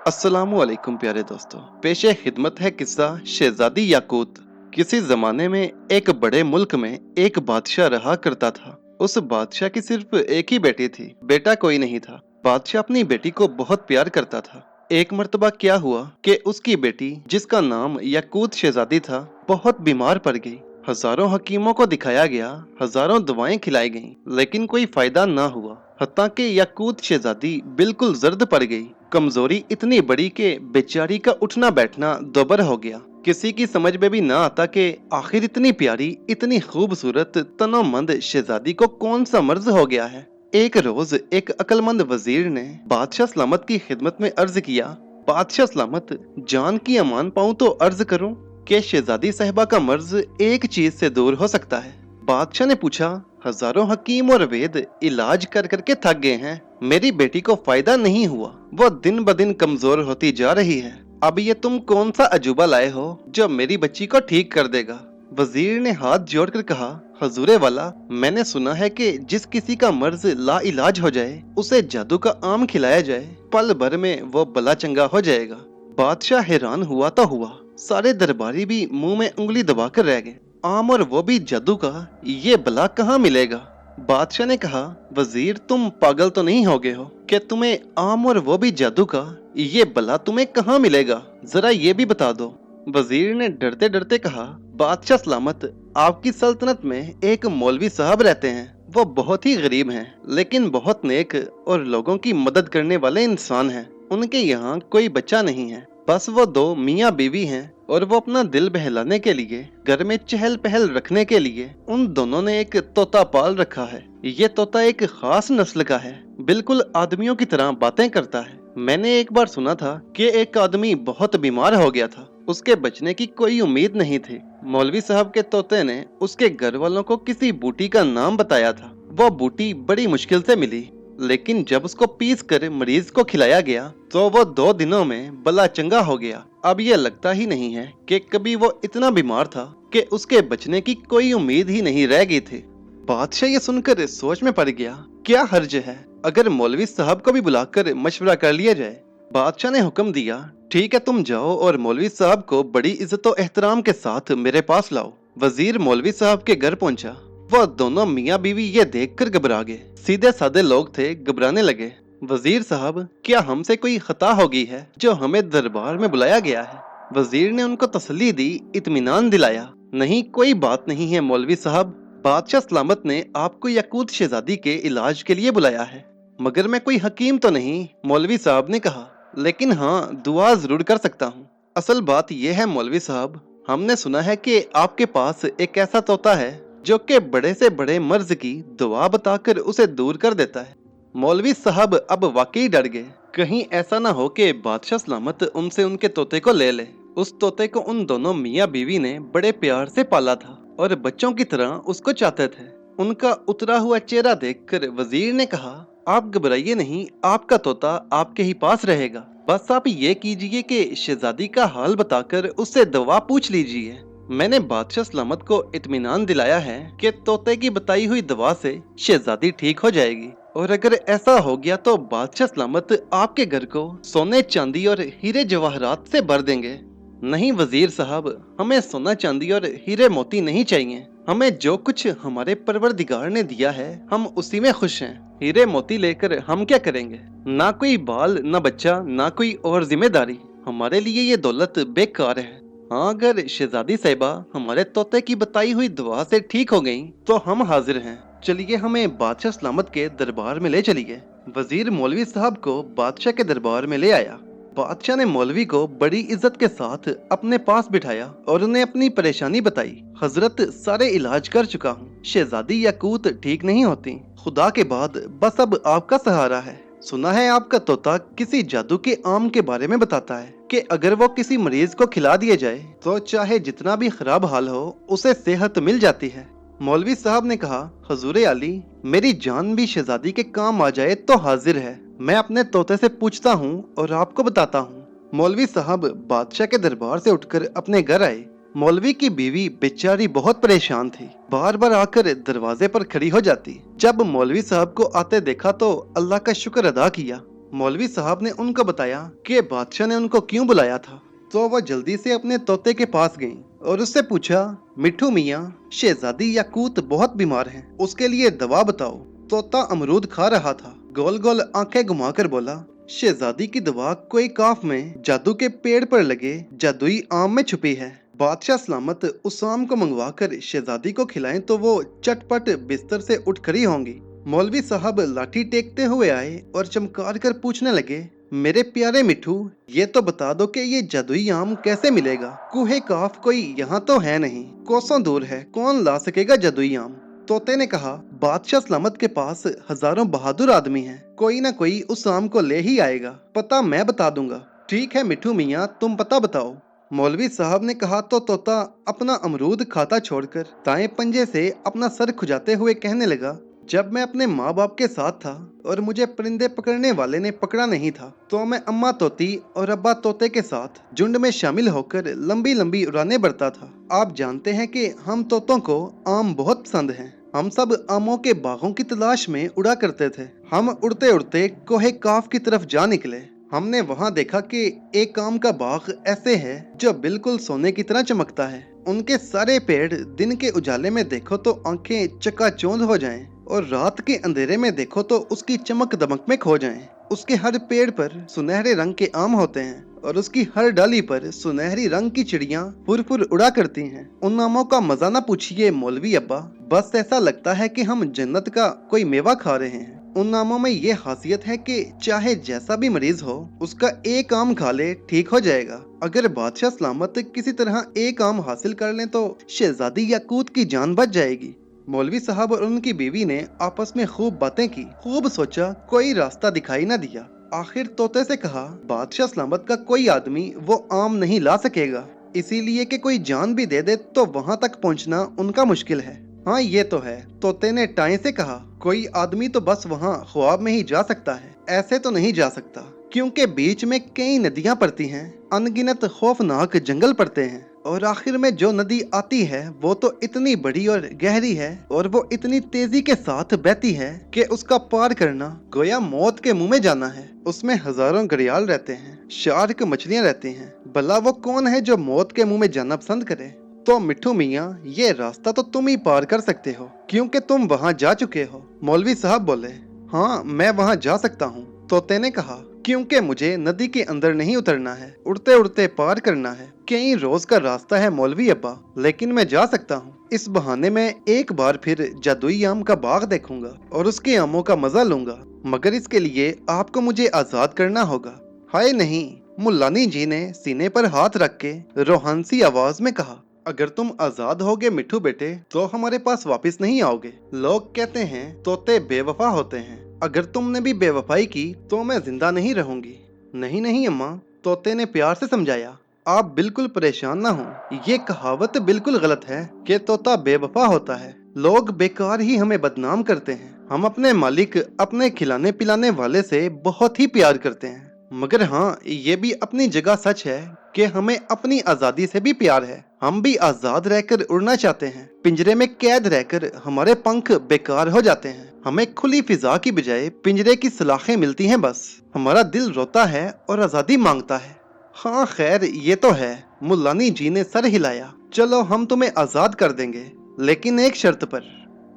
अस्सलामुअलैकुम प्यारे दोस्तों, पेशे खिदमत है किस्सा शहजादी याकूत। किसी जमाने में एक बड़े मुल्क में एक बादशाह रहा करता था। उस बादशाह की सिर्फ एक ही बेटी थी, बेटा कोई नहीं था। बादशाह अपनी बेटी को बहुत प्यार करता था। एक मर्तबा क्या हुआ कि उसकी बेटी, जिसका नाम याकूत शहजादी था, बहुत बीमार पड़ गई। हजारों हकीमों को दिखाया गया, हजारों दवाएं खिलाई गईं, लेकिन कोई फायदा ना हुआ। हत्ता कि याकूत शहजादी बिल्कुल जर्द पड़ गई। कमजोरी इतनी बड़ी कि बेचारी का उठना बैठना दोबर हो गया। किसी की समझ में भी ना आता कि आखिर इतनी प्यारी, इतनी खूबसूरत, तनोमंद शहजादी को कौन सा मर्ज हो गया है। एक रोज एक अक्लमंद वजीर ने बादशाह सलामत की खिदमत में अर्ज किया, बादशाह सलामत, जान की अमान पाऊं तो अर्ज करूं कि शहजादी साहिबा का मर्ज एक चीज से दूर हो सकता है। बादशाह ने पूछा, हजारों हकीम और वेद इलाज कर करके थक गए हैं, मेरी बेटी को फायदा नहीं हुआ, वो दिन ब दिन कमजोर होती जा रही है। अब ये तुम कौन सा अजूबा लाए हो जो मेरी बच्ची को ठीक कर देगा। वजीर ने हाथ जोड़कर कहा, हजूरे वाला, मैंने सुना है कि जिस किसी का मर्ज ला इलाज हो जाए उसे जादू का आम खिलाया जाए, पल भर में वो बला चंगा हो जाएगा। बादशाह हैरान हुआ तो हुआ, सारे दरबारी भी मुंह में उंगली दबाकर रह गए। आम और वो भी जादू का, ये भला कहाँ मिलेगा। बादशाह ने कहा, वजीर, तुम पागल तो नहीं हो गए हो कि तुम्हें आम और वो भी जादू का, ये भला तुम्हें कहाँ मिलेगा, जरा ये भी बता दो। वजीर ने डरते डरते कहा, बादशाह सलामत, आपकी सल्तनत में एक मौलवी साहब रहते हैं। वो बहुत ही गरीब हैं, लेकिन बहुत नेक और लोगों की मदद करने वाले इंसान हैं। उनके यहाँ कोई बच्चा नहीं है, बस वो दो मियाँ बीवी हैं, और वो अपना दिल बहलाने के लिए, घर में चहल पहल रखने के लिए उन दोनों ने एक तोता पाल रखा है। ये तोता एक खास नस्ल का है, बिल्कुल आदमियों की तरह बातें करता है। मैंने एक बार सुना था कि एक आदमी बहुत बीमार हो गया था, उसके बचने की कोई उम्मीद नहीं थी। मौलवी साहब के तोते ने उसके घर वालों को किसी बूटी का नाम बताया था। वो बूटी बड़ी मुश्किल से मिली, लेकिन जब उसको पीस कर मरीज को खिलाया गया तो वो 2 दिनों में बला चंगा हो गया। अब ये लगता ही नहीं है कि कभी वो इतना बीमार था कि उसके बचने की कोई उम्मीद ही नहीं रह गई थी। बादशाह ये सुनकर सोच में पड़ गया, क्या हर्ज है अगर मौलवी साहब को भी बुलाकर मशवरा कर लिया जाए। बादशाह ने हुक्म दिया, ठीक है, तुम जाओ और मौलवी साहब को बड़ी इज्जत और एहतराम के साथ मेरे पास लाओ। वजीर मौलवी साहब के घर पहुंचा। वो दोनों मियाँ बीवी ये देखकर घबरा गए। सीधे साधे लोग थे, घबराने लगे। वजीर साहब, क्या हमसे कोई खता हो गई है जो हमें दरबार में बुलाया गया है। वजीर ने उनको तसल्ली दी, इत्मीनान दिलाया, नहीं, कोई बात नहीं है मौलवी साहब, बादशाह सलामत ने आपको याकूत शहजादी के इलाज के लिए बुलाया है। मगर मैं कोई हकीम तो नहीं, मौलवी साहब ने कहा, लेकिन हाँ, दुआ जरूर कर सकता हूँ। असल बात यह है मौलवी साहब, हमने सुना है कि आपके पास एक ऐसा तोता है जो कि बड़े से बड़े मर्ज की दुआ बताकर उसे दूर कर देता है। मौलवी साहब अब वाकई डर गए, कहीं ऐसा ना हो कि बादशाह सलामत उनसे उनके तोते को ले ले। उस तोते को उन दोनों मियाँ बीवी ने बड़े प्यार से पाला था और बच्चों की तरह उसको चाहते थे। उनका उतरा हुआ चेहरा देखकर वजीर ने कहा, आप घबराइए नहीं, आपका तोता आपके ही पास रहेगा। बस आप ये कीजिए कि शहजादी का हाल बताकर उससे दवा पूछ लीजिए। मैंने बादशाह सलामत को इत्मीनान दिलाया है कि तोते की बताई हुई दवा से शहजादी ठीक हो जाएगी, और अगर ऐसा हो गया तो बादशाह सलामत आपके घर को सोने चांदी और हीरे जवाहरात से भर देंगे। नहीं वजीर साहब, हमें सोना चांदी और हीरे मोती नहीं चाहिए। हमें जो कुछ हमारे परवरदिगार ने दिया है हम उसी में खुश हैं। हीरे मोती लेकर हम क्या करेंगे, ना कोई बाल, ना बच्चा, ना कोई और जिम्मेदारी। हमारे लिए ये दौलत बेकार है। हाँ, अगर शहजादी साहिबा हमारे तोते की बताई हुई दुआ से ठीक हो गई तो हम हाजिर हैं। चलिए, हमें बादशाह सलामत के दरबार में ले चलिए। वजीर मौलवी साहब को बादशाह के दरबार में ले आया। बादशाह ने मौलवी को बड़ी इज्जत के साथ अपने पास बिठाया और उन्हें अपनी परेशानी बताई। हजरत, सारे इलाज कर चुका हूँ, शहजादी याकूत ठीक नहीं होती, खुदा के बाद बस अब आपका सहारा है। सुना है आपका तोता किसी जादू के आम के बारे में बताता है कि अगर वो किसी मरीज को खिला दिया जाए तो चाहे जितना भी खराब हाल हो उसे सेहत मिल जाती है। मौलवी साहब ने कहा, हजूरे आली, मेरी जान भी शहजादी के काम आ जाए तो हाजिर है। मैं अपने तोते से पूछता हूँ और आपको बताता हूँ। मौलवी साहब बादशाह के दरबार से उठकर अपने घर आए। मौलवी की बीवी बेचारी बहुत परेशान थी, बार बार आकर दरवाजे पर खड़ी हो जाती। जब मौलवी साहब को आते देखा तो अल्लाह का शुक्र अदा किया। मौलवी साहब ने उनको बताया कि बादशाह ने उनको क्यों बुलाया था। तो वह जल्दी से अपने तोते के पास गई और उससे पूछा, मिठू मियाँ, शहजादी याकूत बहुत बीमार है, उसके लिए दवा बताओ। तोता अमरूद खा रहा था, गोल गोल आंखें घुमाकर बोला, शहजादी की दवा कोई काफ में जादू के पेड़ पर लगे जादुई आम में छुपी है। बादशाह सलामत उस आम को मंगवा कर शहजादी को खिलाएं तो वो चटपट बिस्तर से उठ खड़ी होंगी। मौलवी साहब लाठी टेकते हुए आए और चमकार कर पूछने लगे, मेरे प्यारे मिठू, ये तो बता दो कि ये जादुई आम कैसे मिलेगा। कुहे काफ कोई यहाँ तो है नहीं, कोसों दूर है, कौन ला सकेगा जादुई आम। तोते ने कहा, बादशाह सलामत के पास हजारों बहादुर आदमी हैं, कोई ना कोई उस आम को ले ही आएगा, पता मैं बता दूंगा। ठीक है मिठू मियाँ, तुम पता बताओ। मौलवी साहब ने कहा तो तोता अपना अमरूद खाता छोड़कर दाएं पंजे से अपना सर खुजाते हुए कहने लगा, जब मैं अपने माँ बाप के साथ था और मुझे परिंदे पकड़ने वाले ने पकड़ा नहीं था तो मैं अम्मा तोती और अब्बा तोते के साथ झुंड में शामिल होकर लंबी लंबी उड़ानें भरता था। आप जानते हैं कि हम तोतों को आम बहुत पसंद हैं। हम सब आमों के बागों की तलाश में उड़ा करते थे। हम उड़ते उड़ते कोहे काफ की तरफ जा निकले। हमने वहाँ देखा कि एक आम का बाग ऐसे है जो बिल्कुल सोने की तरह चमकता है। उनके सारे पेड़ दिन के उजाले में देखो तो आंखें चकाचौंध हो जाएं और रात के अंधेरे में देखो तो उसकी चमक दमक में खो जाएं। उसके हर पेड़ पर सुनहरे रंग के आम होते हैं और उसकी हर डाली पर सुनहरी रंग की चिड़ियां फुर फुर उड़ा करती हैं। उन आमों का मजा ना पूछिए मौलवी अब्बा, बस ऐसा लगता है कि हम जन्नत का कोई मेवा खा रहे हैं। उन आमों में ये खासियत है कि चाहे जैसा भी मरीज हो उसका एक आम खा ले ठीक हो जाएगा। अगर बादशाह सलामत किसी तरह एक आम हासिल कर लें तो शहजादी याकूत की जान बच जाएगी। मौलवी साहब और उनकी बीवी ने आपस में खूब बातें की, खूब सोचा, कोई रास्ता दिखाई न दिया। आखिर तोते से कहा, बादशाह सलामत का कोई आदमी वो आम नहीं ला सकेगा, इसीलिए कि कोई जान भी दे दे तो वहां तक पहुंचना उनका मुश्किल है। हाँ ये तो है, तोते ने टाई से कहा, कोई आदमी तो बस वहाँ ख्वाब में ही जा सकता है, ऐसे तो नहीं जा सकता, क्योंकि बीच में कई नदियां पड़ती हैं, अनगिनत खौफनाक जंगल पड़ते हैं और आखिर में जो नदी आती है वो तो इतनी बड़ी और गहरी है और वो इतनी तेजी के साथ बहती है कि उसका पार करना गोया मौत के मुंह में जाना है। उसमें हजारों घड़ियाल रहते हैं, शार्क मछलियां रहती हैं, भला वो कौन है जो मौत के मुंह में जाना पसंद करे। तो मिठू मियाँ, ये रास्ता तो तुम ही पार कर सकते हो क्योंकि तुम वहाँ जा चुके हो। मौलवी साहब बोले, हाँ मैं वहाँ जा सकता हूँ। तोते ने कहा, क्योंकि मुझे नदी के अंदर नहीं उतरना है, उड़ते उड़ते पार करना है। कई रोज का रास्ता है मौलवी अब्बा, लेकिन मैं जा सकता हूँ। इस बहाने मैं एक बार फिर जादुई आम का बाग देखूंगा और उसके आमों का मजा लूंगा, मगर इसके लिए आपको मुझे आजाद करना होगा। हाय नहीं, मुल्लानी जी ने सीने पर हाथ रख के रोहानसी आवाज में कहा, अगर तुम आजाद होगे मिठू बेटे तो हमारे पास वापस नहीं आओगे। लोग कहते हैं तोते बेवफा होते हैं, अगर तुमने भी बेवफाई की तो मैं जिंदा नहीं रहूंगी। नहीं नहीं अम्मा, तोते ने प्यार से समझाया, आप बिल्कुल परेशान ना हो, ये कहावत बिल्कुल गलत है कि तोता बेवफा होता है। लोग बेकार ही हमें बदनाम करते हैं। हम अपने मालिक, अपने खिलाने पिलाने वाले से बहुत ही प्यार करते हैं, मगर हाँ ये भी अपनी जगह सच है कि हमें अपनी आजादी से भी प्यार है। हम भी आजाद रहकर उड़ना चाहते हैं, पिंजरे में कैद रहकर हमारे पंख बेकार हो जाते हैं। हमें खुली फिजा की बजाय पिंजरे की सलाखें मिलती हैं बस। हमारा दिल रोता है और आजादी मांगता है। हाँ खैर ये तो है, मुल्लानी जी ने सर हिलाया, चलो हम तुम्हें आजाद कर देंगे, लेकिन एक शर्त पर।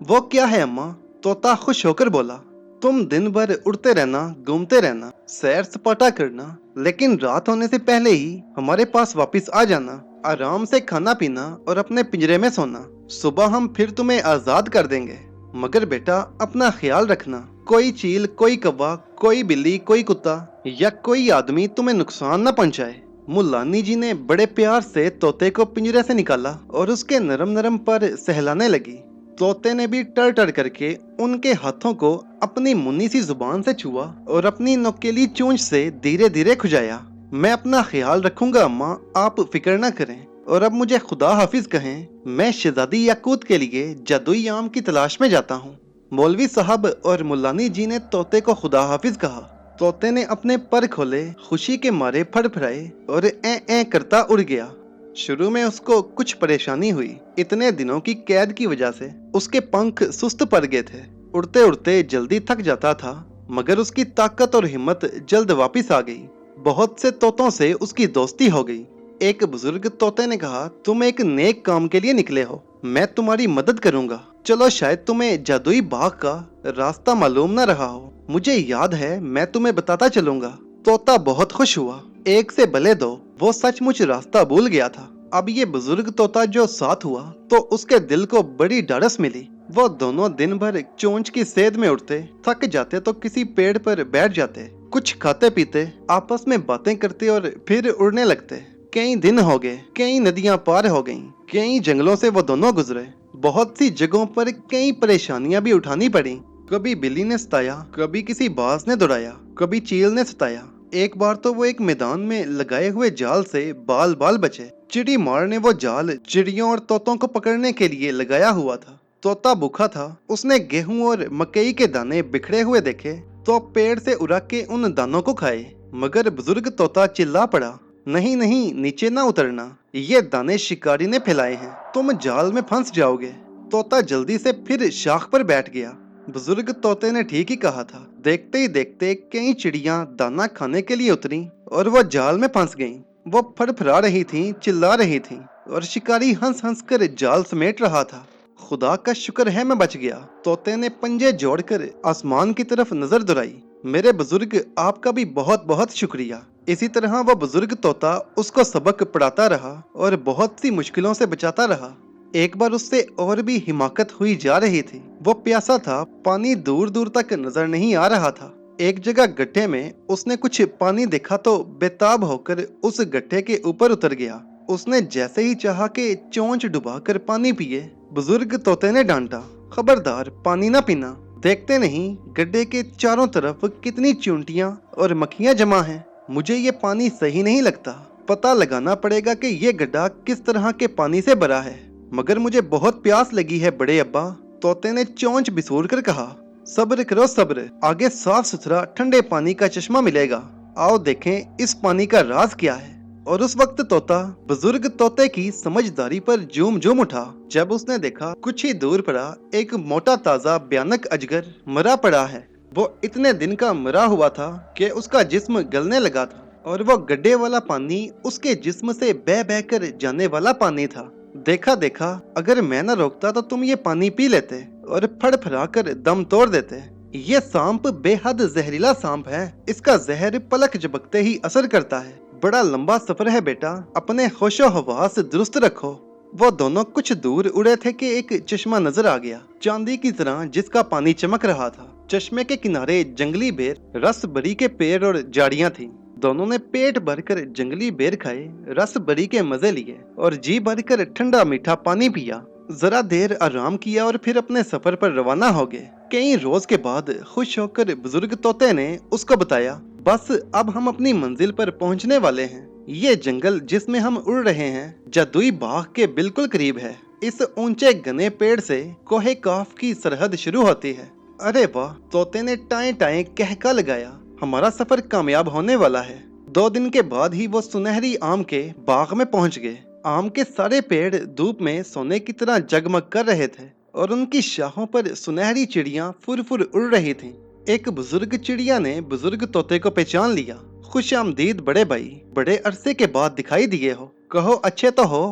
वो क्या है अम्मा? तोता खुश होकर बोला, तुम दिन भर उड़ते रहना, घूमते रहना, सैर सपाटा करना, लेकिन रात होने से पहले ही हमारे पास वापस आ जाना, आराम से खाना पीना और अपने पिंजरे में सोना। सुबह हम फिर तुम्हें आजाद कर देंगे, मगर बेटा अपना ख्याल रखना, कोई चील, कोई कौवा, कोई बिल्ली, कोई कुत्ता या कोई आदमी तुम्हें नुकसान न पहुंचाए। मुल्लानी जी ने बड़े प्यार से तोते को पिंजरे से निकाला और उसके नरम नरम पर सहलाने लगी। तोते ने भी टर टर करके उनके हाथों को अपनी मुन्नी सी जुबान से छुआ और अपनी नोकेली चोंच से धीरे धीरे खुजाया। मैं अपना ख्याल रखूंगा अम्मा, आप फिक्र ना करें। और अब मुझे खुदा हाफिज कहें, मैं शहजादी याकूत के लिए जादुई आम की तलाश में जाता हूँ। मौलवी साहब और मुल्लानी जी ने तोते को खुदा हाफिज कहा। तोते ने अपने पर खोले, खुशी के मारे फड़फड़ाए और ए करता उड़ गया। शुरू में उसको कुछ परेशानी हुई, इतने दिनों की कैद की वजह से उसके पंख सुस्त पड़ गए थे, उड़ते उड़ते जल्दी थक जाता था, मगर उसकी ताकत और हिम्मत जल्द वापस आ गई। बहुत से तोतों से उसकी दोस्ती हो गई। एक बुजुर्ग तोते ने कहा, तुम एक नेक काम के लिए निकले हो, मैं तुम्हारी मदद करूंगा। चलो, शायद तुम्हें जादुई बाग का रास्ता मालूम न रहा हो, मुझे याद है, मैं तुम्हें बताता चलूंगा। तोता बहुत खुश हुआ। एक से भले दो, वो सचमुच रास्ता भूल गया था। अब ये बुजुर्ग तोता जो साथ हुआ तो उसके दिल को बड़ी ढाढ़स मिली। वो दोनों दिन भर चोंच की सेध में उड़ते, थक जाते तो किसी पेड़ पर बैठ जाते, कुछ खाते पीते, आपस में बातें करते और फिर उड़ने लगते। कई दिन हो गए, कई नदियां पार हो गईं, कई जंगलों से वो दोनों गुजरे। बहुत सी जगहों पर कई परेशानियां भी उठानी पड़ी। कभी बिल्ली ने सताया, कभी किसी बाज ने दौड़ाया, कभी चील ने सताया। एक बार तो वो एक मैदान में लगाए हुए जाल से बाल बाल बचे। चिड़ी मार ने वो जाल चिड़ियों और तोतों को पकड़ने के लिए लगाया हुआ था। तोता भूखा था, उसने गेहूं और मकई के दाने बिखरे हुए देखे तो पेड़ से उड़ा के उन दानों को खाए। मगर बुजुर्ग तोता चिल्ला पड़ा, नहीं नहीं, नीचे ना उतरना, ये दाने शिकारी ने फैलाए हैं, तुम जाल में फंस जाओगे। तोता जल्दी से फिर शाख पर बैठ गया। बुजुर्ग तोते ने ठीक ही कहा था। देखते ही देखते कई चिड़ियां दाना खाने के लिए उतरी और वो जाल में फंस गईं। वो फड़फड़ा रही थीं, चिल्ला रही थीं और शिकारी हंस हंस कर जाल समेट रहा था। खुदा का शुक्र है मैं बच गया। तोते ने पंजे जोड़कर आसमान की तरफ नजर दौड़ाई। मेरे बुजुर्ग, आपका भी बहुत बहुत शुक्रिया। इसी तरह वो बुजुर्ग तोता उसको सबक पढ़ाता रहा और बहुत सी मुश्किलों से बचाता रहा। एक बार उससे और भी हिमाकत हुई जा रही थी। वो प्यासा था, पानी दूर दूर तक नजर नहीं आ रहा था। एक जगह गड्ढे में उसने कुछ पानी देखा तो बेताब होकर उस गड्ढे के ऊपर उतर गया। उसने जैसे ही चाहा कि चोंच डुबाकर पानी पिए, बुजुर्ग तोते ने डांटा, खबरदार, पानी ना पीना। देखते नहीं, गड्ढे के चारों तरफ कितनी चूंटियां और मक्खियां जमा हैं। मुझे ये पानी सही नहीं लगता। पता लगाना पड़ेगा कि ये गड्ढा किस तरह के पानी से भरा है। मगर मुझे बहुत प्यास लगी है बड़े अब्बा, तोते ने चोंच बिसूर कर कहा। सब्र करो सब्र, आगे साफ सुथरा ठंडे पानी का चश्मा मिलेगा, आओ देखें इस पानी का राज क्या है। और उस वक्त तोता बुजुर्ग तोते की समझदारी पर झूम झूम उठा जब उसने देखा कुछ ही दूर पड़ा एक मोटा ताजा भयानक अजगर मरा पड़ा है। वो इतने दिन का मरा हुआ था कि उसका जिस्म गलने लगा था और वो गड्ढे वाला पानी उसके जिस्म से बह बह कर जाने वाला पानी था। देखा देखा, अगर मैं न रोकता तो तुम ये पानी पी लेते और फड़फड़ा कर दम तोड़ देते। ये सांप बेहद जहरीला सांप है, इसका जहर पलक झपकते ही असर करता है। बड़ा लंबा सफर है बेटा, अपने होशो हवास दुरुस्त रखो। वो दोनों कुछ दूर उड़े थे कि एक चश्मा नजर आ गया, चांदी की तरह, जिसका पानी चमक रहा था। चश्मे के किनारे जंगली बेर, रस बरी के पेड़ और झाड़ियां थीं। दोनों ने पेट भरकर जंगली बेर खाए, रस बरी के मजे लिए और जी भरकर ठंडा मीठा पानी पिया। जरा देर आराम किया और फिर अपने सफर पर रवाना हो गए। कई रोज के बाद खुश होकर बुजुर्ग तोते ने उसको बताया, बस अब हम अपनी मंजिल पर पहुंचने वाले हैं। ये जंगल जिसमें हम उड़ रहे हैं जादुई बाग के बिल्कुल करीब है। इस ऊंचे घने पेड़ से कोहे काफ की सरहद शुरू होती है। अरे वाह, तोते ने टाएं टाएं कहका लगाया, हमारा सफर कामयाब होने वाला है। 2 दिन के बाद ही वो सुनहरी आम के बाग में पहुंच गए। आम के सारे पेड़ धूप में सोने की तरह जगमग कर रहे थे और उनकी शाखों पर सुनहरी चिड़ियां फुर फुर उड़ रही थीं। एक बुजुर्ग चिड़िया ने बुजुर्ग तोते को पहचान लिया। खुश आमदीद बड़े भाई, बड़े अरसे के बाद दिखाई दिए हो, कहो अच्छे तो हो।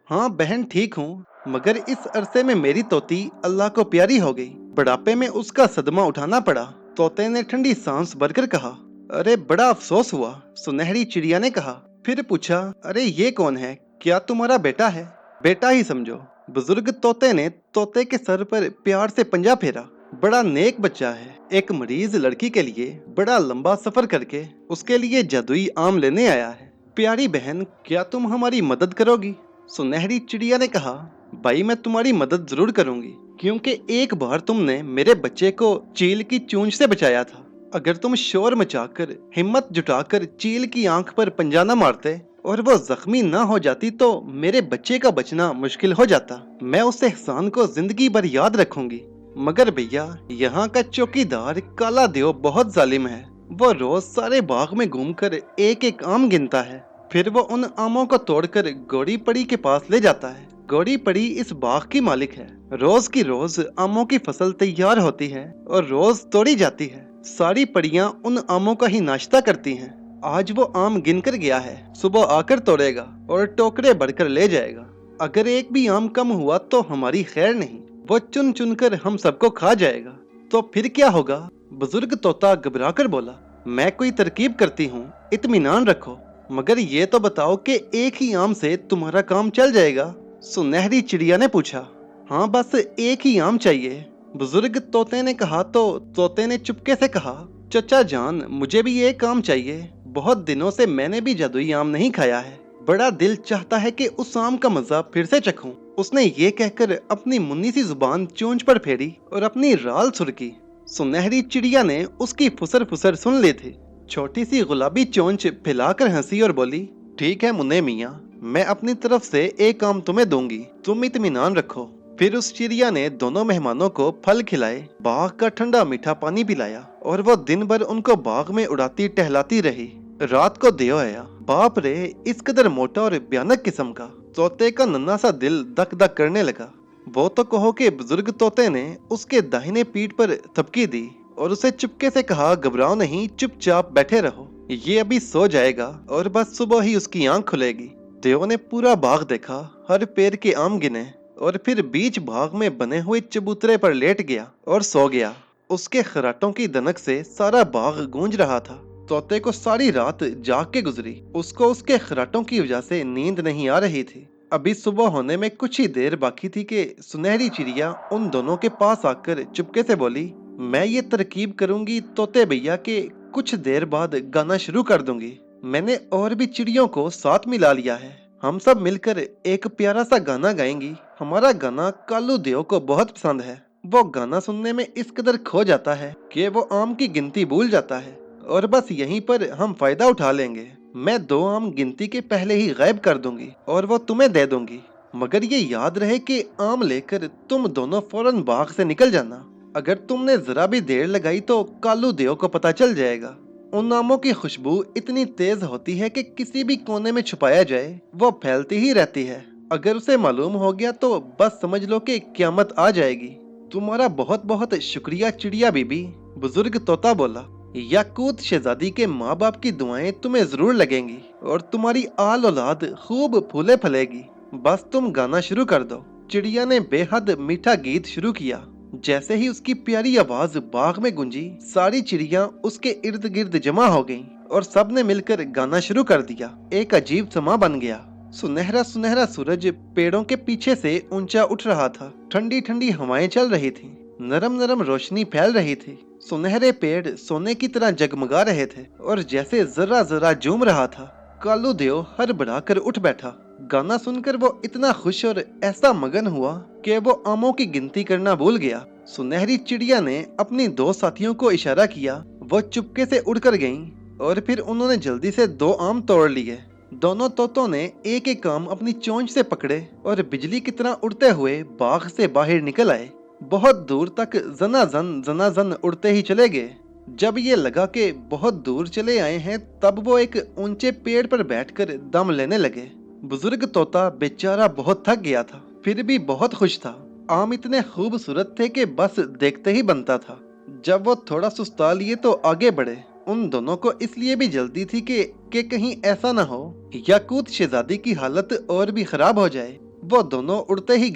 हाँ बहन, ठीक हूँ, मगर इस अरसे में मेरी तोती अल्लाह को प्यारी हो गई, बुढ़ापे में उसका सदमा उठाना पड़ा। तोते ने ठंडी सांस भरकर कहा, अरे बड़ा अफसोस हुआ। सुनहरी चिड़िया ने कहा। फिर पूछा, अरे ये कौन है, क्या तुम्हारा बेटा है? बेटा ही समझो। बुजुर्ग तोते ने तोते के सर पर प्यार से पंजा फेरा। बड़ा नेक बच्चा है, एक मरीज लड़की के लिए बड़ा लंबा सफर करके उसके लिए जादुई आम लेने आया है। प्यारी बहन, क्या तुम हमारी मदद करोगी? सुनहरी चिड़िया ने कहा, भाई मैं तुम्हारी मदद जरूर करूंगी, क्योंकि एक बार तुमने मेरे बच्चे को चील की चूंच से बचाया था। अगर तुम शोर मचाकर हिम्मत जुटाकर चील की आंख पर पंजा न मारते और वो जख्मी न हो जाती तो मेरे बच्चे का बचना मुश्किल हो जाता। मैं उस एहसान को जिंदगी भर याद रखूंगी। मगर भैया, यहाँ का चौकीदार काला देव बहुत जालिम है। वो रोज सारे बाग में घूमकर एक एक आम गिनता है, फिर वो उन आमों को तोड़कर गौड़ी पड़ी के पास ले जाता है। गौड़ी पड़ी इस बाग की मालिक है। रोज की रोज आमों की फसल तैयार होती है और रोज तोड़ी जाती है। सारी परियां उन आमों का ही नाश्ता करती हैं। आज वो आम गिन कर गया है, सुबह आकर तोड़ेगा और टोकरे भरकर ले जाएगा। अगर एक भी आम कम हुआ तो हमारी खैर नहीं, वो चुन चुन कर हम सबको खा जाएगा। तो फिर क्या होगा? बुजुर्ग तोता घबरा कर बोला, मैं कोई तरकीब करती हूँ, इत्मीनान रखो, मगर ये तो बताओ कि एक ही आम से तुम्हारा काम चल जाएगा? सुनहरी चिड़िया ने पूछा। हाँ, बस एक ही आम चाहिए, बुजुर्ग तोते ने कहा। तो तोते ने चुपके से कहा, चचा जान, मुझे भी एक काम चाहिए। बहुत दिनों से मैंने भी जादुई आम नहीं खाया है, बड़ा दिल चाहता है कि उस आम का मजा फिर से चखूं। उसने ये कहकर अपनी मुन्नी सी जुबान चोंच पर फेरी और अपनी राल सुरकी। सुनहरी चिड़िया ने उसकी फुसर फुसर सुन ली थी। छोटी सी गुलाबी चोंच फैलाकर हंसी और बोली, ठीक है मुन्ने मियाँ, मैं अपनी तरफ से एक आम तुम्हें दूंगी, तुम इत्मीनान रखो। फिर उस चिड़िया ने दोनों मेहमानों को फल खिलाए, बाग का ठंडा मीठा पानी पिलाया और वो दिन भर उनको बाग में उड़ाती टहलाती रही। रात को देव आया। बाप रे, इस कदर मोटा और भयानक किस्म का। तोते का नन्हा सा दिल धक धक करने लगा। वो तो कहो कि बुजुर्ग तोते ने उसके दाहिने पीठ पर थपकी दी और उसे चुपके से कहा, घबराओ नहीं, चुपचाप बैठे रहो, ये अभी सो जाएगा और बस सुबह ही उसकी आंख खुलेगी। देव ने पूरा बाग देखा, हर पेड़ के आम गिने और फिर बीच भाग में बने हुए चबूतरे पर लेट गया और सो गया। उसके खर्राटों की दनक से सारा बाग गूंज रहा था। तोते को सारी रात जाग के गुजरी। उसको उसके खर्राटों की वजह से नींद नहीं आ रही थी। अभी सुबह होने में कुछ ही देर बाकी थी कि सुनहरी चिड़िया उन दोनों के पास आकर चुपके से बोली, मैं ये तरकीब करूंगी तोते भैया के कुछ देर बाद गाना शुरू कर दूंगी। मैंने और भी चिड़ियों को साथ मिला लिया है, हम सब मिलकर एक प्यारा सा गाना गाएंगी। हमारा गाना कालू देव को बहुत पसंद है। वो गाना सुनने में इस कदर खो जाता है कि वो आम की गिनती भूल जाता है और बस यहीं पर हम फायदा उठा लेंगे। मैं 2 आम गिनती के पहले ही गायब कर दूंगी और वो तुम्हें दे दूंगी, मगर ये याद रहे कि आम लेकर तुम दोनों फौरन बाग से निकल जाना। अगर तुमने जरा भी देर लगाई तो कालू देव को पता चल जाएगा। उन आमों की खुशबू इतनी तेज होती है कि किसी भी कोने में छुपाया जाए वो फैलती ही रहती है। अगर उसे मालूम हो गया तो बस समझ लो कि क्यामत आ जाएगी। तुम्हारा बहुत बहुत शुक्रिया चिड़िया बीबी, बुजुर्ग तोता बोला। याकूत शहजादी के माँ बाप की दुआएं तुम्हें जरूर लगेंगी और तुम्हारी आल औलाद खूब फूले फलेगी। बस तुम गाना शुरू कर दो। चिड़िया ने बेहद मीठा गीत शुरू किया। जैसे ही उसकी प्यारी आवाज बाग में गूंजी, सारी चिड़िया उसके इर्द गिर्द जमा हो गईं और सब ने मिलकर गाना शुरू कर दिया। एक अजीब समा बन गया। सुनहरा सुनहरा सूरज पेड़ों के पीछे से ऊंचा उठ रहा था। ठंडी ठंडी हवाएं चल रही थीं, नरम नरम रोशनी फैल रही थी। सुनहरे पेड़ सोने की तरह जगमगा रहे थे और जैसे जरा जरा झूम रहा था। कालू देव हड़बड़ा कर उठ बैठा। गाना सुनकर वो इतना खुश और ऐसा मगन हुआ कि वो आमों की गिनती करना भूल गया। सुनहरी चिड़िया ने अपनी 2 साथियों को इशारा किया। वो चुपके से उड़कर गईं और फिर उन्होंने जल्दी से 2 आम तोड़ लिए। दोनों तोतों ने एक एक आम अपनी चोंच से पकड़े और बिजली की तरह उड़ते हुए बाग से बाहर निकल आए। बहुत दूर तक जनाजन उड़ते ही चले गए। जब ये लगा कि बहुत दूर चले आए हैं, तब वो एक ऊंचे पेड़ पर बैठकर दम लेने लगे। बुजुर्ग तोता बेचारा बहुत थक गया था, फिर भी बहुत खुश था। आम इतने खूबसूरत थे कि बस देखते ही बनता था। जब वो थोड़ा सुस्ता लिए तो आगे बढ़े। उन दोनों को इसलिए भी जल्दी थी कि कहीं ऐसा ना हो याकूत शहजादी की हालत और भी खराब हो जाए। वो दोनों उड़ते ही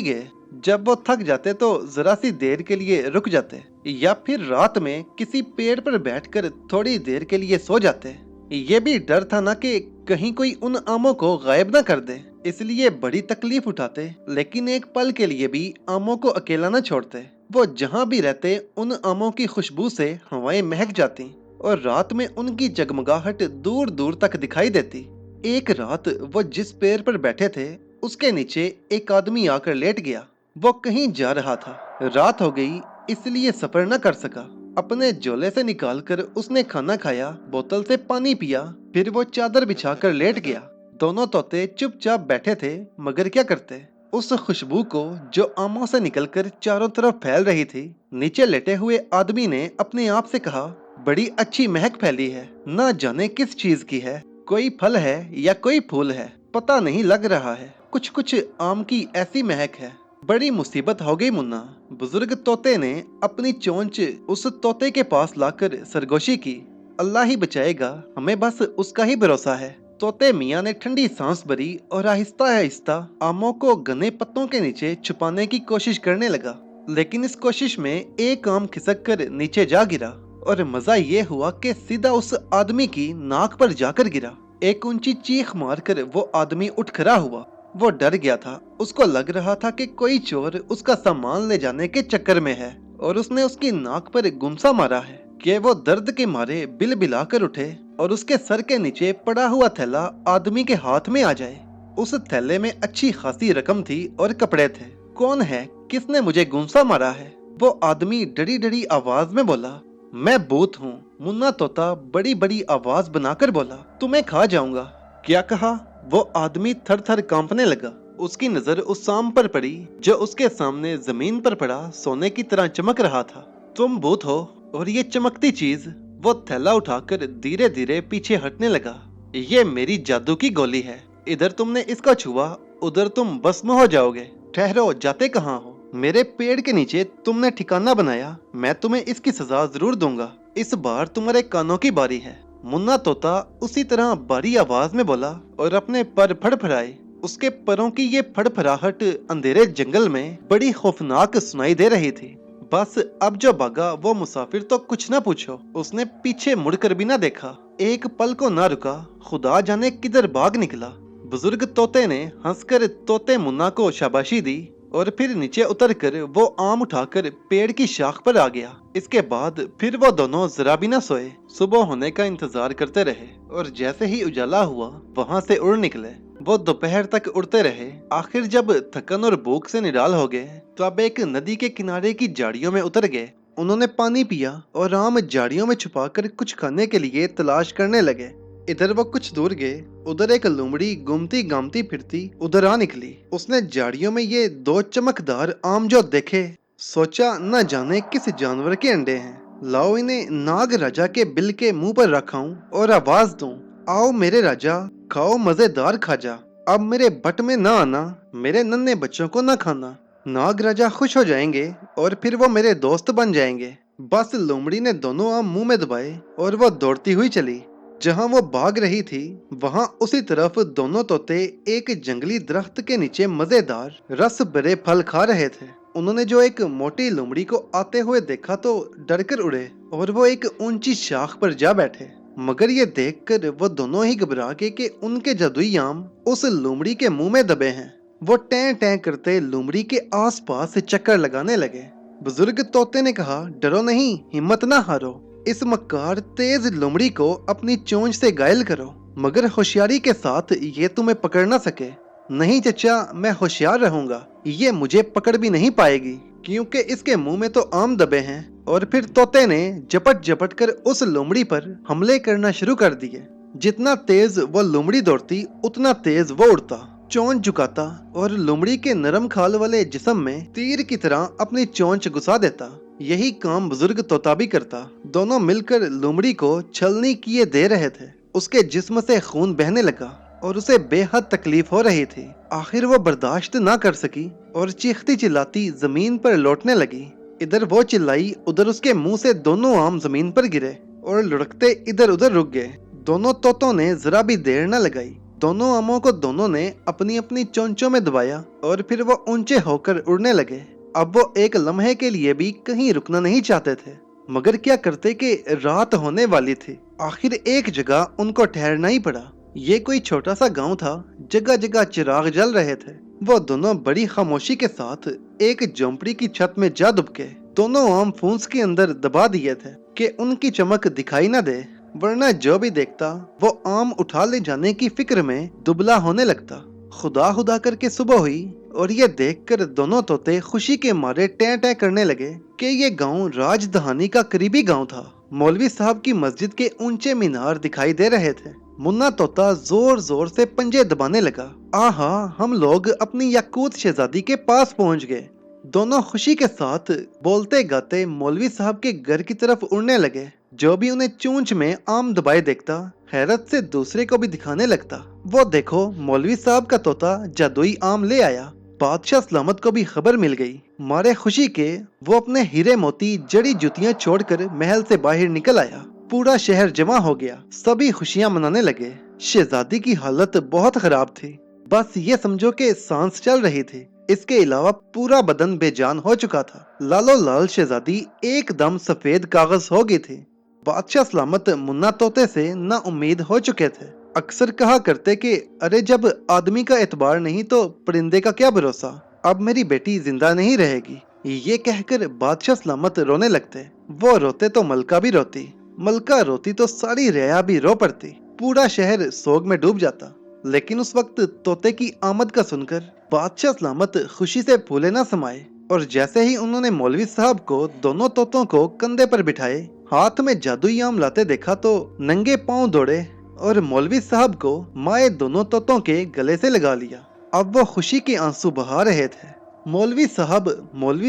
गए। जब वो थक जाते तो जरा सी देर के लिए रुक जाते या फिर रात में किसी पेड़ पर बैठकर थोड़ी देर के लिए सो जाते। ये भी डर था ना कि कहीं कोई उन आमों को गायब ना कर दे, इसलिए बड़ी तकलीफ उठाते, लेकिन एक पल के लिए भी आमों को अकेला न छोड़ते। वो जहाँ भी रहते उन आमों की खुशबू से हवाएं महक जाती और रात में उनकी जगमगाहट दूर दूर तक दिखाई देती। एक रात वो जिस पेड़ पर बैठे थे उसके नीचे एक आदमी आकर लेट गया। वो कहीं जा रहा था। रात हो गई इसलिए सफर न कर सका। अपने झोले से निकालकर उसने खाना खाया, बोतल से पानी पिया, फिर वो चादर बिछाकर लेट गया। दोनों तोते चुपचाप बैठे थे, मगर क्या करते। उस खुशबू को जो आमों से निकलकर चारों तरफ फैल रही थी, नीचे लेटे हुए आदमी ने अपने आप से कहा, बड़ी अच्छी महक फैली है, ना जाने किस चीज की है, कोई फल है या कोई फूल है, पता नहीं लग रहा है। कुछ कुछ आम की ऐसी महक है बड़ी मुसीबत हो गई मुन्ना। बुजुर्ग तोते ने अपनी चोंच उस तोते के पास लाकर सरगोशी की। अल्लाह ही बचाएगा, हमें बस उसका ही भरोसा है। तोते मियाँ ने ठंडी सांस भरी और आहिस्ता आहिस्ता आमों को घने पत्तों के नीचे छुपाने की कोशिश करने लगा। लेकिन इस कोशिश में एक आम खिसक कर नीचे जा गिरा और मजा ये हुआ कि सीधा उस आदमी की नाक पर जाकर गिरा। एक ऊंची चीख मारकर वो आदमी उठ खड़ा हुआ। वो डर गया था। उसको लग रहा था कि कोई चोर उसका सामान ले जाने के चक्कर में है और उसने उसकी नाक पर गुमसा मारा है कि वो दर्द के मारे बिलबिलाकर उठे और उसके सर के नीचे पड़ा हुआ थैला आदमी के हाथ में आ जाए। उस थैले में अच्छी खासी रकम थी और कपड़े थे। कौन है? किसने मुझे गुमसा मारा है? वो आदमी डरी डरी आवाज में बोला। मैं भूत हूँ। मुन्ना तोता बड़ी बड़ी आवाज बनाकर बोला, तुम्हें खा जाऊंगा। क्या कहा? वो आदमी थर थर कांपने लगा। उसकी नजर उस सांप पर पड़ी जो उसके सामने जमीन पर पड़ा सोने की तरह चमक रहा था। तुम भूत हो और ये चमकती चीज? वो थैला उठाकर धीरे धीरे पीछे हटने लगा। ये मेरी जादू की गोली है। इधर तुमने इसका छुआ, उधर तुम भस्म हो जाओगे। ठहरो, जाते कहाँ हो? मेरे पेड़ के नीचे तुमने ठिकाना बनाया, मैं तुम्हें इसकी सजा जरूर दूंगा। इस बार तुम्हारे कानों की बारी है। मुन्ना तोता उसी तरह भारी आवाज में बोला और अपने पर फड़फड़ाए। उसके परों की ये फड़फड़ाहट अंधेरे जंगल में बड़ी खौफनाक सुनाई दे रही थी। बस अब जो भागा वो मुसाफिर तो कुछ ना पूछो। उसने पीछे मुड़कर भी ना देखा, एक पल को ना रुका। खुदा जाने किधर भाग निकला। बुजुर्ग तोते ने हंसकर तोते मुन्ना को शाबाशी दी और फिर नीचे उतरकर वो आम उठाकर पेड़ की शाख पर आ गया। इसके बाद फिर वो दोनों जरा भी न सोए। सुबह होने का इंतजार करते रहे और जैसे ही उजाला हुआ वहां से उड़ निकले। वो दोपहर तक उड़ते रहे। आखिर जब थकन और भूख से निराल हो गए तो अब एक नदी के किनारे की झाड़ियों में उतर गए। उन्होंने पानी पिया और आम झाड़ियों में छुपाकर कुछ खाने के लिए तलाश करने लगे। इधर वो कुछ दूर गए, उधर एक लोमड़ी घूमती गामती फिरती उधर आ निकली। उसने झाड़ियों में ये दो चमकदार आम जो देखे, सोचा न जाने किस जानवर के अंडे हैं। लाओ इन्हें नाग राजा के बिल के मुंह पर रखाऊं और आवाज दूं, आओ मेरे राजा, खाओ मजेदार खाजा। अब मेरे बट में ना आना, मेरे नन्हे बच्चों को न खाना। नाग राजा खुश हो जाएंगे और फिर वो मेरे दोस्त बन जाएंगे। बस लोमड़ी ने दोनों आम मुंह में दबाए और वो दौड़ती हुई चली। जहां वो भाग रही थी वहां उसी तरफ दोनों तोते एक जंगली दरख्त के नीचे मजेदार रस भरे फल खा रहे थे। उन्होंने जो एक मोटी लोमड़ी को आते हुए देखा तो डरकर उड़े और वो एक ऊंची शाख पर जा बैठे। मगर ये देखकर वो दोनों ही घबरा गए कि उनके जादुई आम उस लोमड़ी के मुंह में दबे हैं। वो टें टें करते लोमड़ी के आसपास चक्कर लगाने लगे। बुजुर्ग तोते ने कहा, डरो नहीं, हिम्मत ना हारो। इस मक्कार तेज लोमड़ी को अपनी चोंच से घायल करो, मगर होशियारी के साथ ये तुम्हें पकड़ ना सके। नहीं चचा, मैं होशियार रहूंगा, ये मुझे पकड़ भी नहीं पाएगी क्योंकि इसके मुंह में तो आम दबे हैं। और फिर तोते ने झपट झपट कर उस लोमड़ी पर हमले करना शुरू कर दिए। जितना तेज वो लोमड़ी दौड़ती उतना तेज वो उड़ता, चोंच झुकाता और लोमड़ी के नरम खाल वाले जिस्म में तीर की तरह अपनी चोंच घुसा देता। यही काम बुजुर्ग तोता भी करता। दोनों मिलकर लोमड़ी को छलनी किए दे रहे थे। उसके जिस्म से खून बहने लगा और उसे बेहद तकलीफ हो रही थी। आखिर वो बर्दाश्त ना कर सकी और चीखती चिल्लाती जमीन पर लौटने लगी। इधर वो चिल्लाई, उधर उसके मुंह से दोनों आम जमीन पर गिरे और लुढ़कते इधर उधर रुक गए। दोनों तोतों ने जरा भी देर न लगाई। दोनों आमों को दोनों ने अपनी अपनी चोंचों में दबाया और फिर वो ऊंचे होकर उड़ने लगे। अब वो एक लम्हे के लिए भी कहीं रुकना नहीं चाहते थे, मगर क्या करते कि रात होने वाली थी। आखिर एक जगह उनको ठहरना ही पड़ा। ये कोई छोटा सा गांव था, जगह जगह चिराग जल रहे थे। वो दोनों बड़ी खामोशी के साथ एक झोंपड़ी की छत में जा दुबके। दोनों आम फूंस के अंदर दबा दिए थे कि उनकी चमक दिखाई न दे, वरना जो भी देखता वो आम उठा ले जाने की फिक्र में दुबला होने लगता। खुदा खुदा करके सुबह हुई और ये देखकर दोनों तोते खुशी के मारे टें टें करने लगे कि ये गांव राजधानी का करीबी गांव था। मौलवी साहब की मस्जिद के ऊंचे मीनार दिखाई दे रहे थे। मुन्ना तोता जोर जोर से पंजे दबाने लगा। आहा, हम लोग अपनी याकूत शहजादी के पास पहुंच गए। दोनों खुशी के साथ बोलते गाते मौलवी साहब के घर की तरफ उड़ने लगे। जो भी उन्हें चूंच में आम दबाए देखता हैरत से दूसरे को भी दिखाने लगता। वो देखो, मौलवी साहब का तोता जादुई आम ले आया। बादशाह सलामत को भी खबर मिल गई। मारे खुशी के वो अपने हीरे मोती जड़ी जुतियां छोड़कर महल से बाहर निकल आया। पूरा शहर जमा हो गया, सभी खुशियां मनाने लगे। शहजादी की हालत बहुत खराब थी, बस ये समझो कि सांस चल रही थी। इसके अलावा पूरा बदन बेजान हो चुका था। लालो लाल शहजादी एकदम सफेद कागज हो गई थी। बादशाह सलामत मुन्ना तोते से ना उम्मीद हो चुके थे। अक्सर कहा करते कि अरे जब आदमी का एतबार नहीं तो परिंदे का क्या भरोसा, अब मेरी बेटी जिंदा नहीं रहेगी। ये कहकर बादशाह सलामत रोने लगते। वो रोते तो मलका भी रोती, मलका रोती तो सारी रियाया भी रो पड़ती। पूरा शहर सोग में डूब जाता। लेकिन उस वक्त तोते की आमद का सुनकर बादशाह सलामत खुशी से फूले ना समाये। और जैसे ही उन्होंने मौलवी साहब को दोनों तोतों को कंधे पर बिठाए, हाथ में जादुई आम लाते देखा तो नंगे पांव दौड़े और मौलवी साहब को माए दोनों तोतों के गले से लगा लिया। अब वो खुशी के आंसू बहा रहे थे। मौलवी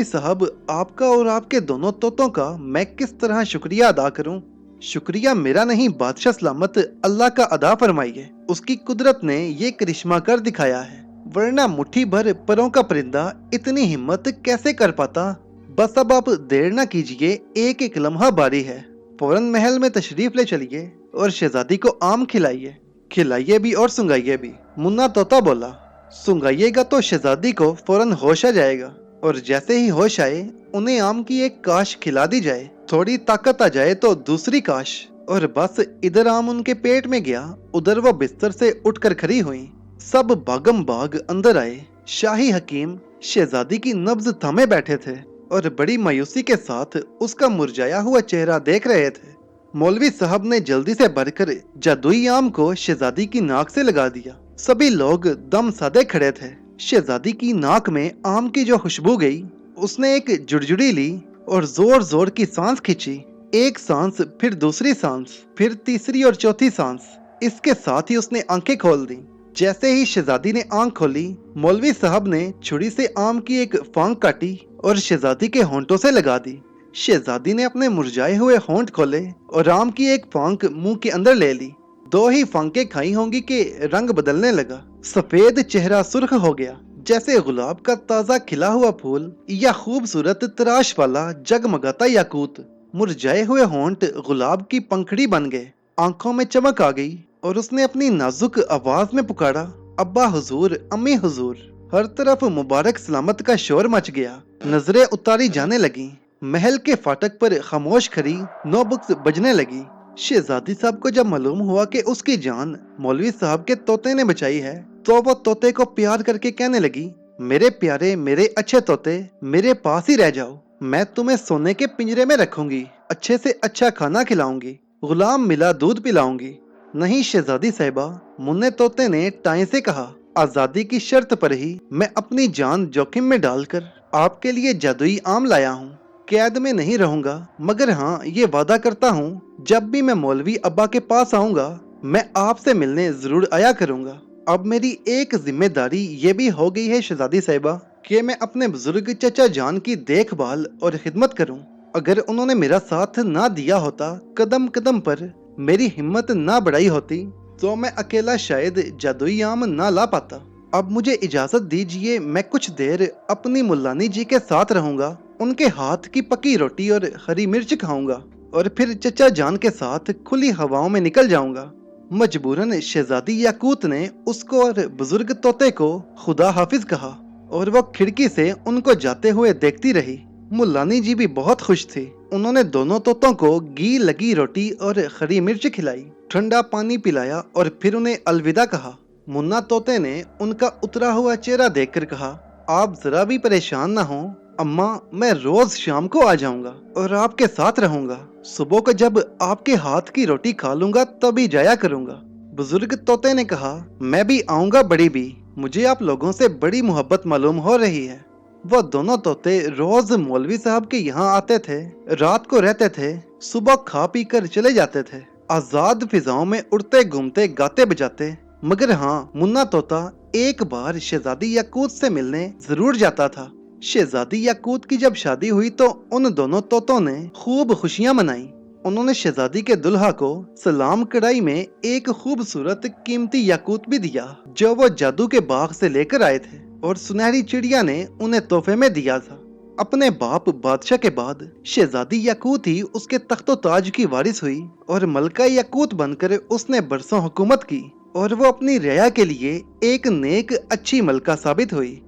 साहब, आपका और आपके दोनों तोतों का मैं किस तरह शुक्रिया अदा करूं? शुक्रिया मेरा नहीं बादशाह सलामत, अल्लाह का अदा फरमाइए। उसकी कुदरत ने ये करिश्मा कर दिखाया है, वरना मुट्ठी भर परों का परिंदा इतनी हिम्मत कैसे कर पाता। बस अब आप देर ना कीजिए, एक एक लम्हा बारी है। फौरन महल में तशरीफ ले चलिए और शहजादी को आम खिलाइए, खिलाइए भी और सुंगाइए भी। मुन्ना तोता बोला, सुंगाइएगा तो शहजादी को फौरन होश आ जाएगा, और जैसे ही होश आए उन्हें आम की एक काश खिला दी जाए, थोड़ी ताकत आ जाए तो दूसरी काश। और बस इधर आम उनके पेट में गया, उधर वो बिस्तर से उठकर खड़ी हुई। सब भागम भाग अंदर आए। शाही हकीम शहजादी की नब्ज थामे बैठे थे और बड़ी मायूसी के साथ उसका मुरझाया हुआ चेहरा देख रहे थे। मौलवी साहब ने जल्दी से भरकर जादुई आम को शहजादी की नाक से लगा दिया। सभी लोग दम साधे खड़े थे। शहजादी की नाक में आम की जो खुशबू गई, उसने एक जुड़जुड़ी ली और जोर जोर की सांस खींची। एक सांस, फिर दूसरी सांस, फिर तीसरी और चौथी सांस। इसके साथ ही उसने आंखें खोल दी। जैसे ही शहजादी ने आंख खोली, मौलवी साहब ने छुरी से आम की एक फांक काटी और शहजादी के होंठों से लगा दी। शहजादी ने अपने मुरझाए हुए होंठ खोले और आम की एक फांक मुंह के अंदर ले ली। दो ही फांकें खाई होंगी कि रंग बदलने लगा। सफेद चेहरा सुर्ख हो गया, जैसे गुलाब का ताजा खिला हुआ फूल या खूबसूरत तराश वाला जगमगाता याकूत। मुरझाए हुए होंठ गुलाब की पंखड़ी बन गए। आंखों में चमक आ गई और उसने अपनी नाजुक आवाज में पुकारा, अब्बा हुजूर, अम्मी हुजूर। हर तरफ मुबारक सलामत का शोर मच गया। नजरें उतारी जाने लगी। महल के फाटक पर खामोश खड़ी नौबुक्स बजने लगी। शहजादी साहब को जब मालूम हुआ कि उसकी जान मौलवी साहब के तोते ने बचाई है, तो वो तोते को प्यार करके कहने लगी, मेरे प्यारे, मेरे अच्छे तोते, मेरे पास ही रह जाओ। मैं तुम्हें सोने के पिंजरे में रखूंगी, अच्छे से अच्छा खाना खिलाऊंगी, गुलाम मिला दूध पिलाऊंगी। नहीं शहजादी साहिबा, मुन्ने तोते ने टाई से कहा, आजादी की शर्त पर ही मैं अपनी जान जोखिम में डालकर आपके लिए जादुई आम लाया हूँ। कैद में नहीं रहूंगा, मगर हाँ ये वादा करता हूँ, जब भी मैं मौलवी अब्बा के पास आऊंगा, मैं आपसे मिलने जरूर आया करूंगा। अब मेरी एक जिम्मेदारी ये भी हो गई है शहजादी साहिबा कि मैं अपने बुजुर्ग चचा जान की देखभाल और खिदमत करूं। अगर उन्होंने मेरा साथ ना दिया होता, कदम कदम पर मेरी हिम्मत ना बढ़ाई होती, तो मैं अकेला शायद जादुई आम ना ला पाता। अब मुझे इजाजत दीजिए, मैं कुछ देर अपनी मुल्लानी जी के साथ रहूंगा, उनके हाथ की पकी रोटी और हरी मिर्च खाऊंगा और फिर चचा जान के साथ खुली हवाओं में निकल जाऊंगा। मजबूरन शहजादी याकूत ने उसको और बुजुर्ग तोते को खुदा हाफिज कहा और वो खिड़की से उनको जाते हुए देखती रही। मुल्लानी जी भी बहुत खुश थी। उन्होंने दोनों तोतों को घी लगी रोटी और हरी मिर्च खिलाई, ठंडा पानी पिलाया और फिर उन्हें अलविदा कहा। मुन्ना तोते ने उनका उतरा हुआ चेहरा देखकर कहा, आप जरा भी परेशान ना हो अम्मा, मैं रोज शाम को आ जाऊंगा और आपके साथ रहूंगा। सुबह को जब आपके हाथ की रोटी खा लूंगा तभी जाया करूंगा। बुजुर्ग तोते ने कहा, मैं भी आऊंगा बड़ी भी, मुझे आप लोगों से बड़ी मोहब्बत मालूम हो रही है। वो दोनों तोते रोज मौलवी साहब के यहाँ आते थे, रात को रहते थे, सुबह खा पी कर चले जाते थे, आजाद फिजाओं में उड़ते घूमते गाते बजाते। मगर हाँ, मुन्ना तोता एक बार शहजादी याकूत से मिलने जरूर जाता था। शहजादी याकूत की जब शादी हुई तो उन दोनों तोतों ने खूब खुशियां मनाई। उन्होंने शहजादी के दुल्हा को सलाम कढ़ाई में एक खूबसूरत कीमती याकूत भी दिया, जो वो जादू के बाग से लेकर आए थे। और सुनहरी चिड़िया ने उन्हें तोहफे में दिया था। अपने बाप बादशाह के बाद शहजादी याकूत ही उसके तख्तो ताज की वारिस हुई और मलका याकूत बनकर उसने बरसों हुकूमत की और वो अपनी रिया के लिए एक नेक अच्छी मलका साबित हुई।